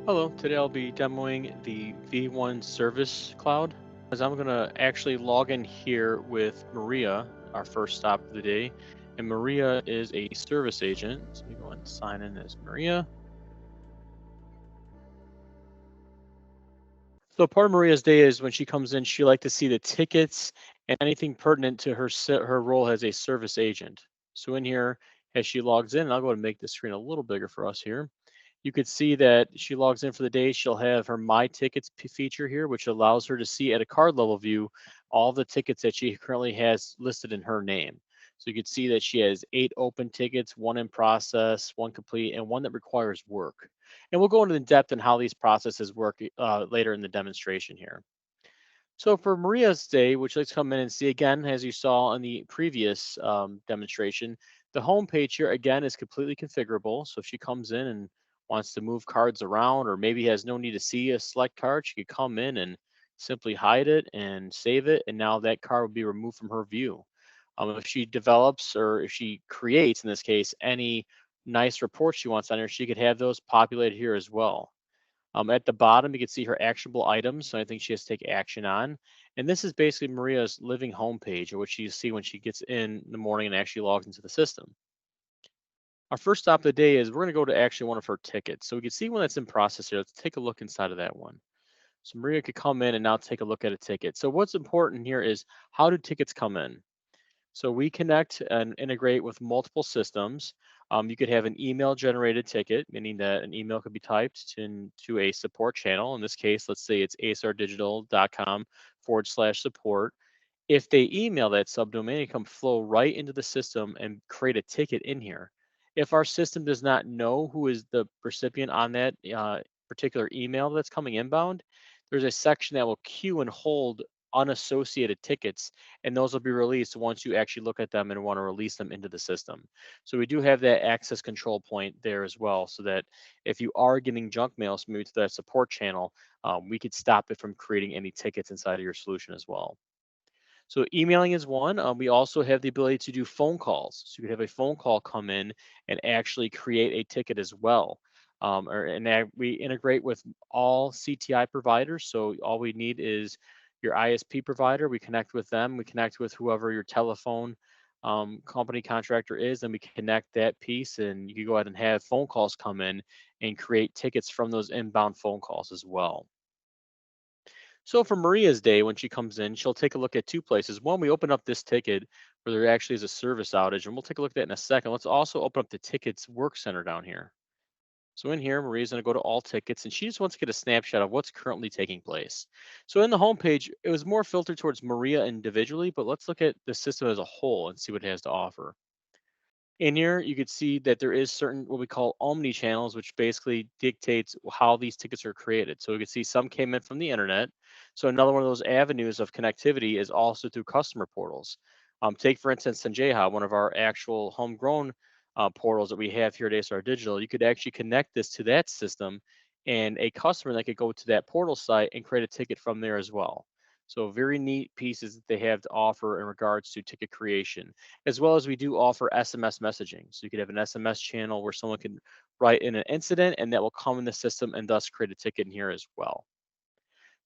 Hello, today I'll be demoing the V1 Service Cloud. As I'm going to actually log in here with Maria, our first stop of the day. And Maria is a service agent. So we go and sign in as Maria. So part of Maria's day is when she comes in, she likes to see the tickets and anything pertinent to her role as a service agent. So in here, as she logs in, and I'll go ahead and make the screen a little bigger for us here. You could see that she logs in for the day. She'll have her My Tickets feature here, which allows her to see at a card level view all the tickets that she currently has listed in her name. So you can see that she has 8 open tickets, 1 in process, 1 complete, and 1 that requires work. And we'll go into the depth on how these processes work later in the demonstration here. So for Maria's day, which let's come in and see again, as you saw in the previous demonstration, the home page here again is completely configurable. So if she comes in and wants to move cards around, or maybe has no need to see a select card, she could come in and simply hide it and save it. And now that card will be removed from her view. If she develops or if she creates, in this case, any nice reports she wants on here, she could have those populated here as well. At the bottom, you can see her actionable items. So I think she has to take action on. And this is basically Maria's living homepage, or what you see when she gets in the morning and actually logs into the system. Our first stop of the day is we're going to go to actually one of her tickets. So we can see one that's in process here. Let's take a look inside of that one. So Maria could come in and now take a look at a ticket. So what's important here is, how do tickets come in? So we connect and integrate with multiple systems. You could have an email generated ticket, meaning that an email could be typed into a support channel. In this case, let's say it's asrdigital.com/support. If they email that subdomain, it can flow right into the system and create a ticket in here. If our system does not know who is the recipient on that particular email that's coming inbound, there's a section that will queue and hold unassociated tickets, and those will be released once you actually look at them and want to release them into the system. So we do have that access control point there as well, so that if you are getting junk mail maybe to that support channel, we could stop it from creating any tickets inside of your solution as well. So emailing is one. We also have the ability to do phone calls. So you could have a phone call come in and actually create a ticket as well. We integrate with all CTI providers. So all we need is your ISP provider. We connect with them. We connect with whoever your telephone company contractor is, and we connect that piece. And you can go ahead and have phone calls come in and create tickets from those inbound phone calls as well. So for Maria's day, when she comes in, she'll take a look at 2 places. One, we open up this ticket where there actually is a service outage, and we'll take a look at that in a second. Let's also open up the tickets work center down here. So in here, Maria's going to go to all tickets, and she just wants to get a snapshot of what's currently taking place. So in the home page, it was more filtered towards Maria individually, but let's look at the system as a whole and see what it has to offer. In here, you could see that there is certain what we call omni channels, which basically dictates how these tickets are created. So we can see some came in from the internet. So another one of those avenues of connectivity is also through customer portals. Take for instance Sanjayha, one of our actual homegrown portals that we have here at ASAR Digital. You could actually connect this to that system, and a customer that could go to that portal site and create a ticket from there as well. So very neat pieces that they have to offer in regards to ticket creation, as well as we do offer SMS messaging. So you could have an SMS channel where someone can write in an incident, and that will come in the system and thus create a ticket in here as well.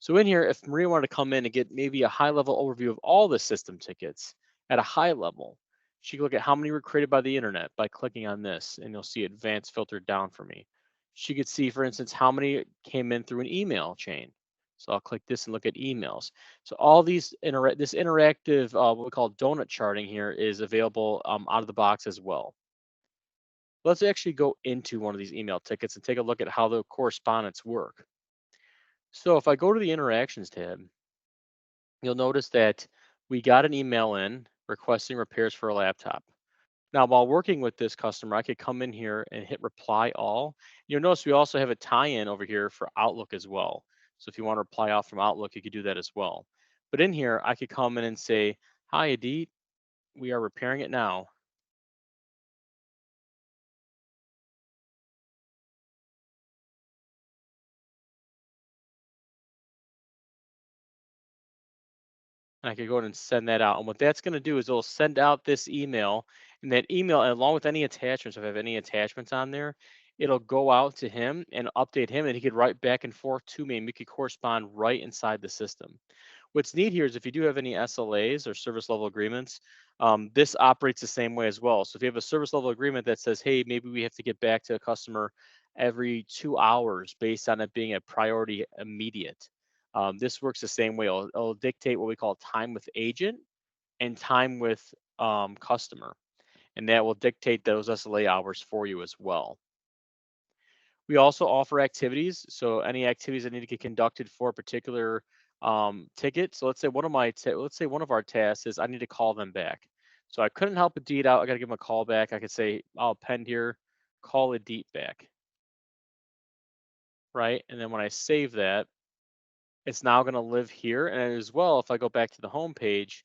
So in here, if Maria wanted to come in and get maybe a high level overview of all the system tickets at a high level, she could look at how many were created by the internet by clicking on this, and you'll see advanced filtered down for me. She could see, for instance, how many came in through an email chain. So I'll click this and look at emails. So all these this interactive, what we call donut charting here, is available out of the box as well. Let's actually go into one of these email tickets and take a look at how the correspondence work. So if I go to the interactions tab, you'll notice that we got an email in requesting repairs for a laptop. Now, while working with this customer, I could come in here and hit reply all. You'll notice we also have a tie-in over here for Outlook as well. So if you want to reply off from Outlook, you could do that as well. But in here, I could come in and say, "Hi, Adit, we are repairing it now." And I could go ahead and send that out. And what that's going to do is it'll send out this email, and that email, along with any attachments, if I have any attachments on there, it'll go out to him and update him, and he could write back and forth to me, and we could correspond right inside the system. What's neat here is if you do have any SLAs or service level agreements, this operates the same way as well. So if you have a service level agreement that says, hey, maybe we have to get back to a customer every 2 hours based on it being a priority immediate, this works the same way. It'll dictate what we call time with agent and time with customer, and that will dictate those SLA hours for you as well. We also offer activities. So any activities that need to get conducted for a particular ticket. So let's say let's say one of our tasks is I need to call them back. So I couldn't help a deed out. I got to give them a call back. I could say, I'll append here, call a deed back, right? And then when I save that, it's now going to live here. And as well, if I go back to the home page,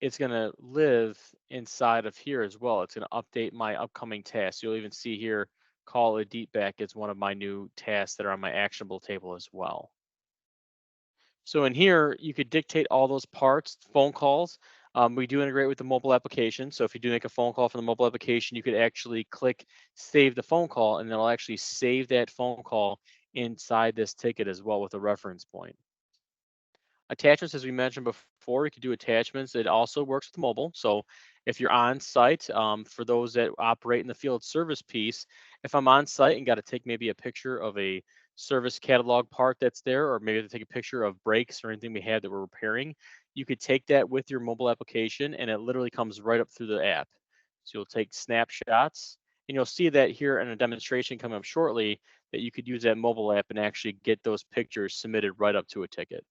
it's going to live inside of here as well. It's going to update my upcoming tasks. You'll even see here, call a deep back is one of my new tasks that are on my actionable table as well. So in here, you could dictate all those parts, phone calls. We do integrate with the mobile application. So if you do make a phone call from the mobile application, you could actually click save the phone call, and it'll actually save that phone call inside this ticket as well with a reference point. Attachments, as we mentioned before, you could do attachments. It also works with mobile. So if you're on site, for those that operate in the field service piece, if I'm on site and got to take maybe a picture of a service catalog part that's there, or maybe to take a picture of brakes or anything we had that we're repairing, you could take that with your mobile application and it literally comes right up through the app. So you'll take snapshots, and you'll see that here in a demonstration coming up shortly, that you could use that mobile app and actually get those pictures submitted right up to a ticket.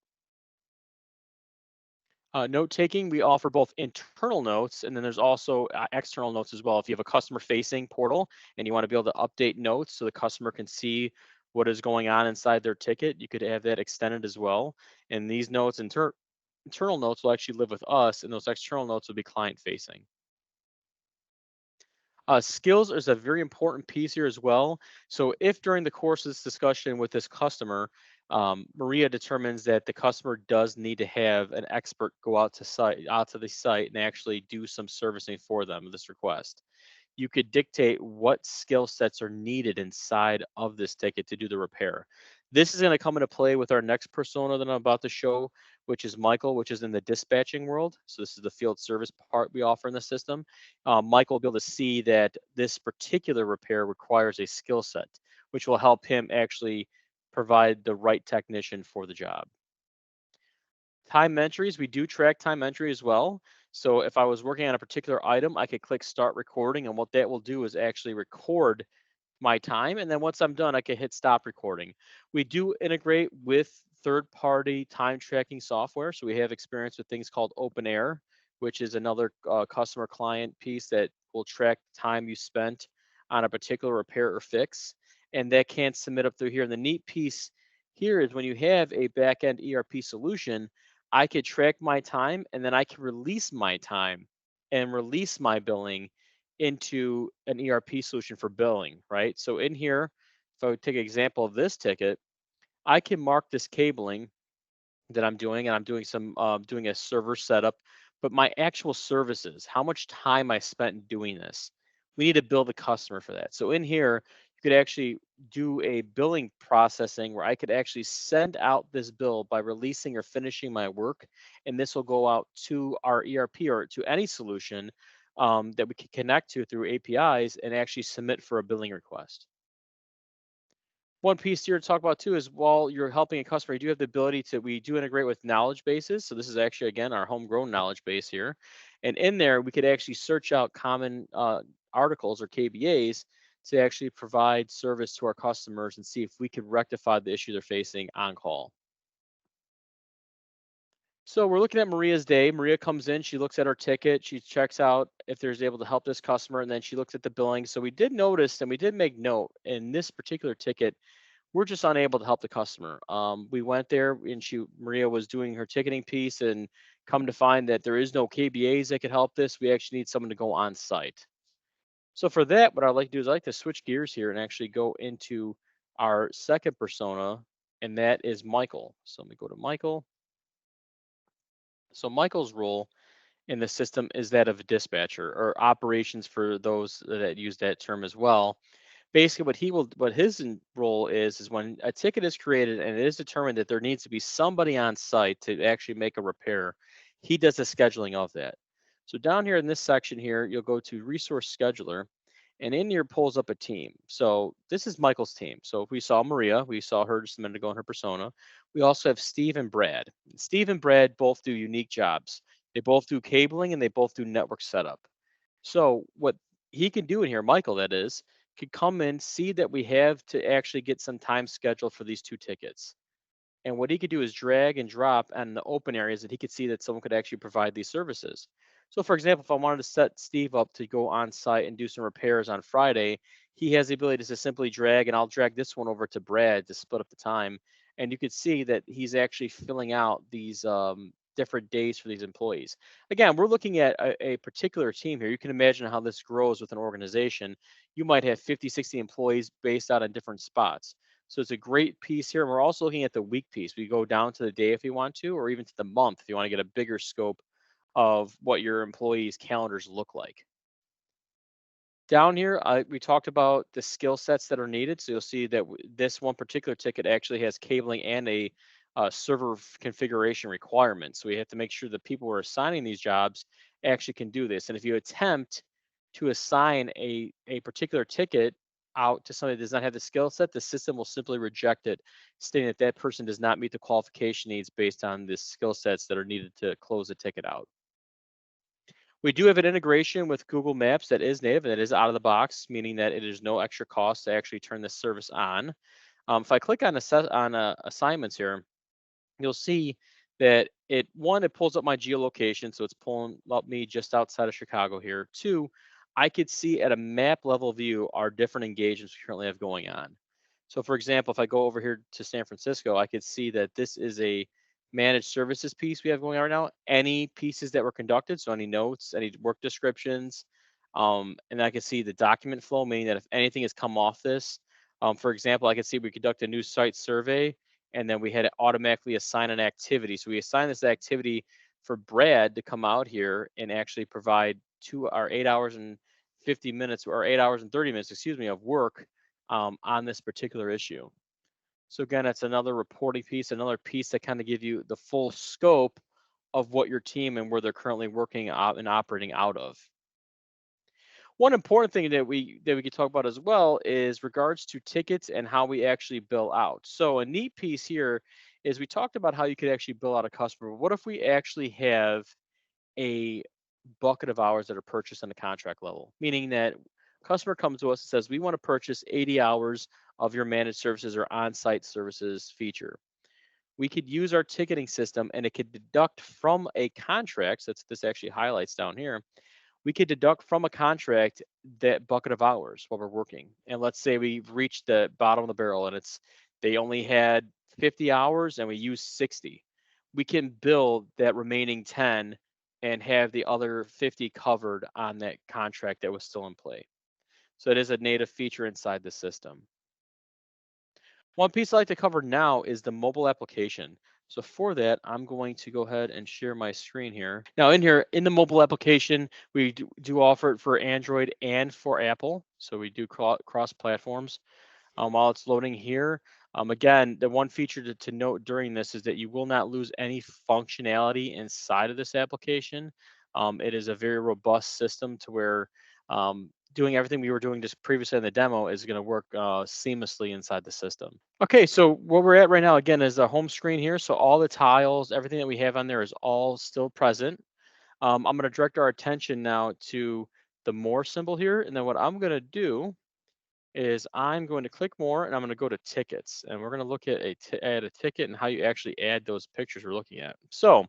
Note taking, we offer both internal notes, and then there's also external notes as well. If you have a customer facing portal and you want to be able to update notes so the customer can see what is going on inside their ticket, you could have that extended as well. And these notes, internal notes, will actually live with us, and those external notes will be client facing. Skills is a very important piece here as well. So if during the course of this discussion with this customer, Maria determines that the customer does need to have an expert go out to the site and actually do some servicing for them, this request, you could dictate what skill sets are needed inside of this ticket to do the repair. This is going to come into play with our next persona that I'm about to show, which is Michael, which is in the dispatching world. So this is the field service part we offer in the system. Michael will be able to see that this particular repair requires a skill set, which will help him actually provide the right technician for the job. Time entries, we do track time entry as well. So if I was working on a particular item, I could click start recording, and what that will do is actually record my time. And then once I'm done, I can hit stop recording. We do integrate with third-party time tracking software. So we have experience with things called OpenAir, which is another customer client piece that will track time you spent on a particular repair or fix. And that can submit up through here. And the neat piece here is when you have a back-end ERP solution, I could track my time, and then I can release my time and release my billing into an ERP solution for billing, right? So in here, if I would take an example of this ticket, I can mark this cabling that I'm doing, and I'm doing some doing a server setup, but my actual services, how much time I spent doing this, we need to bill the customer for that. So in here, you could actually do a billing processing where I could actually send out this bill by releasing or finishing my work, and this will go out to our ERP or to any solution that we can connect to through APIs and actually submit for a billing request. One piece here to talk about too is while you're helping a customer, you do have the ability to, we do integrate with knowledge bases. So this is actually, again, our homegrown knowledge base here. And in there, we could actually search out common articles or KBAs to actually provide service to our customers and see if we could rectify the issue they're facing on call. So we're looking at Maria's day. Maria comes in, she looks at her ticket, she checks out if there's able to help this customer, and then she looks at the billing. So we did notice and we did make note in this particular ticket, we're just unable to help the customer. We went there and Maria was doing her ticketing piece and come to find that there is no KBAs that could help this. We actually need someone to go on site. So for that, what I'd like to do is I like to switch gears here and actually go into our second persona, and that is Michael. So let me go to Michael. So Michael's role in the system is that of a dispatcher or operations for those that use that term as well. Basically, what role is when a ticket is created and it is determined that there needs to be somebody on site to actually make a repair, he does the scheduling of that. So down here in this section here, you'll go to Resource Scheduler, and in here pulls up a team. So this is Michael's team. So if we saw Maria, we saw her just a minute ago in her persona. We also have Steve and Brad. Steve and Brad both do unique jobs. They both do cabling and they both do network setup. So what he can do in here, Michael, that is, could come in, see that we have to actually get some time scheduled for these two tickets. And what he could do is drag and drop on the open areas that he could see that someone could actually provide these services. So, for example, if I wanted to set Steve up to go on site and do some repairs on Friday, he has the ability to simply drag, and I'll drag this one over to Brad to split up the time. And you could see that he's actually filling out these different days for these employees. Again, we're looking at a particular team here. You can imagine how this grows with an organization. You might have 50, 60 employees based out on different spots. So it's a great piece here. And we're also looking at the week piece. We go down to the day if you want to, or even to the month if you want to get a bigger scope of what your employees' calendars look like. Down here, we talked about the skill sets that are needed. So you'll see that this one particular ticket actually has cabling and a server configuration requirement. So we have to make sure the people who are assigning these jobs actually can do this. And if you attempt to assign a particular ticket out to somebody that does not have the skill set, the system will simply reject it, stating that that person does not meet the qualification needs based on the skill sets that are needed to close the ticket out. We do have an integration with Google Maps that is native and that is out of the box, meaning that it is no extra cost to actually turn this service on. If I click on assignments here, you'll see that it pulls up my geolocation, so it's pulling up me just outside of Chicago here. Two, I could see at a map level view our different engagements we currently have going on. So for example, if I go over here to San Francisco, I could see that this is a managed services piece we have going on right now. Any pieces that were conducted, so any notes, any work descriptions, and I can see the document flow, meaning that if anything has come off this, for example, I can see we conduct a new site survey, and then we had to automatically assign an activity. So we assign this activity for Brad to come out here and actually provide our 8 hours and 50 minutes or 8 hours and 30 minutes, excuse me, of work on this particular issue. So again, that's another reporting piece, another piece that kind of give you the full scope of what your team and where they're currently working out and operating out of. One important thing that we could talk about as well is regards to tickets and how we actually bill out. So a neat piece here is we talked about how you could actually bill out a customer. What if we actually have a bucket of hours that are purchased on the contract level, meaning that customer comes to us and says, we want to purchase 80 hours of your managed services or on-site services feature. We could use our ticketing system and it could deduct from a contract. So this actually highlights down here. We could deduct from a contract that bucket of hours while we're working. And let's say we've reached the bottom of the barrel and they only had 50 hours and we use 60. We can bill that remaining 10 and have the other 50 covered on that contract that was still in play. So it is a native feature inside the system. One piece I'd like to cover now is the mobile application. So for that, I'm going to go ahead and share my screen here. Now in here, in the mobile application, we do offer it for Android and for Apple. So we do cross platforms. While it's loading here, again, the one feature to note during this is that you will not lose any functionality inside of this application. It is a very robust system to where doing everything we were doing just previously in the demo is going to work seamlessly inside the system. Okay, so where we're at right now, again, is the home screen here. So all the tiles, everything that we have on there is all still present. I'm going to direct our attention now to the more symbol here. And then what I'm going to do is I'm going to click more and I'm going to go to tickets. And we're going to look at add a ticket and how you actually add those pictures we're looking at. So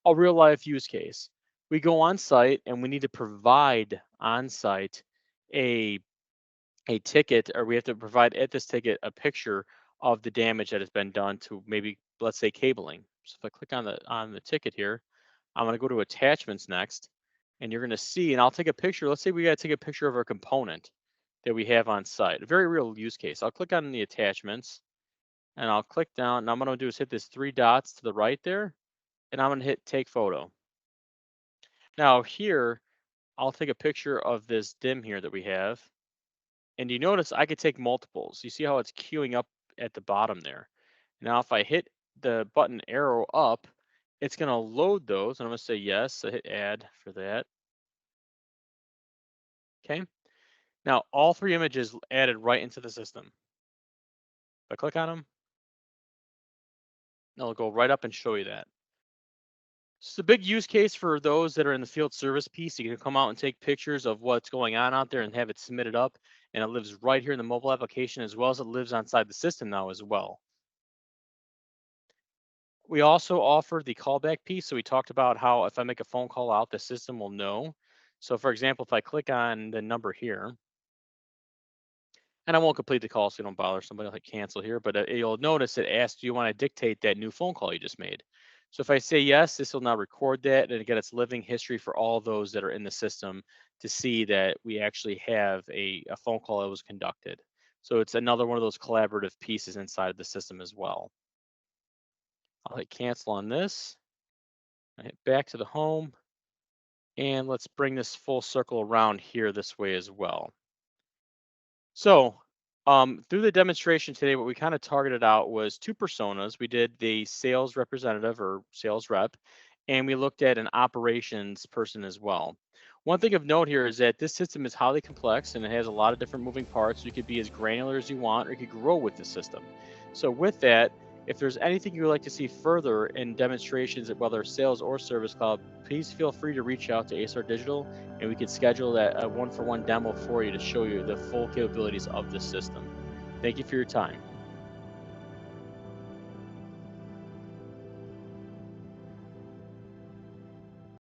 a real life use case. We go on site and we need to provide on site a ticket, or we have to provide at this ticket a picture of the damage that has been done to maybe, let's say, cabling. So if I click on the ticket here, I'm going to go to attachments next, and you're going to see, and I'll take a picture. Let's say we got to take a picture of our component that we have on site. A very real use case. I'll click on the attachments, and I'll click down, and I'm going to do is hit this three dots to the right there, and I'm going to hit take photo. Now here, I'll take a picture of this dim here that we have. And you notice I could take multiples. You see how it's queuing up at the bottom there. Now, if I hit the button arrow up, it's going to load those. And I'm going to say yes. I hit add for that. Okay. Now, all three images added right into the system. If I click on them, it'll go right up and show you that. It's a big use case for those that are in the field service piece. You can come out and take pictures of what's going on out there and have it submitted up. And it lives right here in the mobile application as well as it lives inside the system now as well. We also offer the callback piece. So we talked about how if I make a phone call out, the system will know. So for example, if I click on the number here, and I won't complete the call so you don't bother somebody, like cancel here, but you'll notice it asks, do you want to dictate that new phone call you just made? So if I say yes, this will now record that, and again, it's living history for all those that are in the system to see that we actually have a phone call that was conducted. So it's another one of those collaborative pieces inside of the system as well. I'll hit cancel on this. I hit back to the home, and let's bring this full circle around here this way as well. So, through the demonstration today, what we kind of targeted out was two personas. We did the sales representative or sales rep, and we looked at an operations person as well. One thing of note here is that this system is highly complex and it has a lot of different moving parts. You could be as granular as you want, or you could grow with the system. So, with that, if there's anything you would like to see further in demonstrations of whether sales or service cloud, please feel free to reach out to ASAR Digital and we can schedule that a one-for-one demo for you to show you the full capabilities of this system. Thank you for your time.